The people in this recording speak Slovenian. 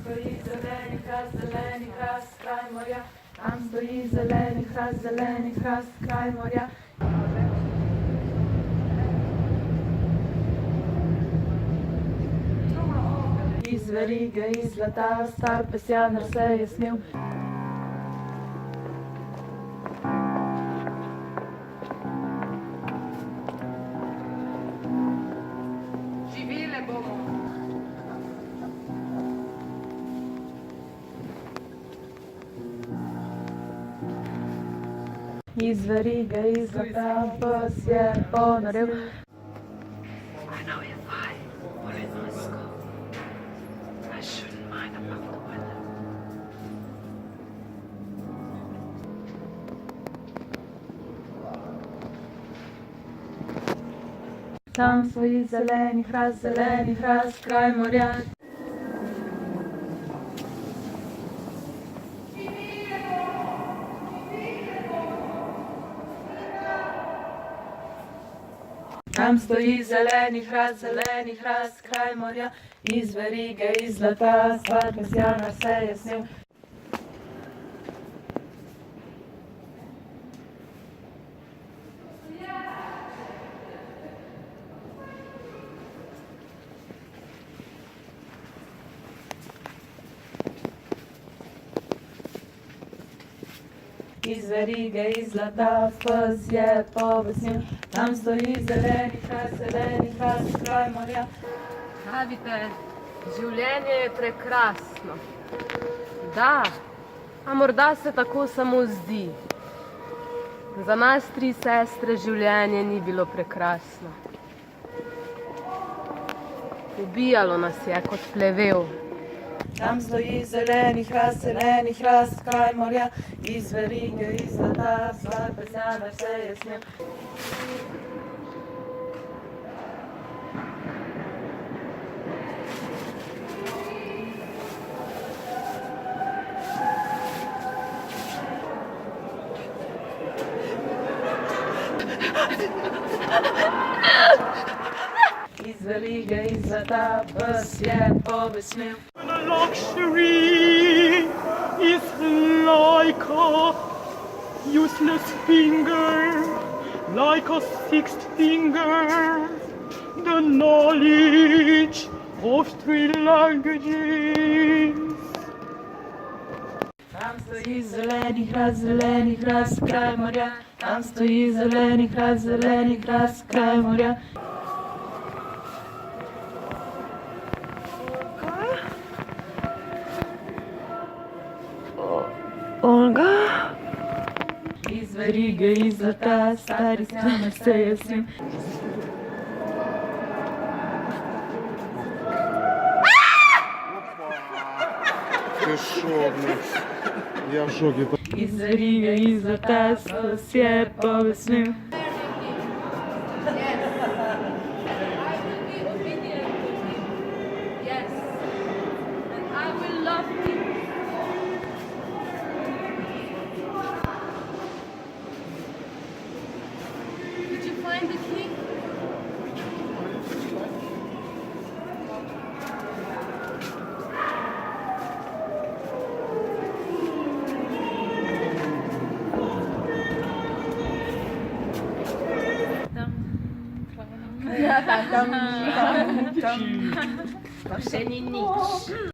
stojí zelený hrast, kraj morja. Tam stojí zelený hrast, kraj morja. Iz verige, iz zlata, star pesjanar se je snil. Živele bomo. Iz verige, iz zlata, pes je ponorel. I know if I were in Moscow, I shouldn't mind about the weather. Tam stojí zelený hrast, kraj morja. Tam stojí zelený hrast, kraj morja. Iz verige, iz zlata, star pesjanar se je snil. Iz verige, iz zlata, pes je pobesnil. Tam stojí zelený hrast, kraj morja. Pravite, življenje je prekrasno. Da, a morda se tako samo zdi. Za nas 3 sestre življenje ni bilo prekrasno. Ubijalo nas je kot plevel. Tam stojí zelený hrast, kraj morja. Iz verige, iz zlata, star pesjanar se je snil. Iz verige, iz zlata, pes je pobesnil. Luxury is like a useless finger, like a 6th finger, the knowledge of 3 languages. Tam stojí zelený hrast, kraj morja. Tam stojí zelený hrast, kraj morja. Olga? Iz verige, iz zlata, star pesjanar se je snil. Ты шо, блин? Я в шоке. Iz verige, iz zlata, pes je pobesnil. Yes, and I will love you. Did you find the key? To še ni nič.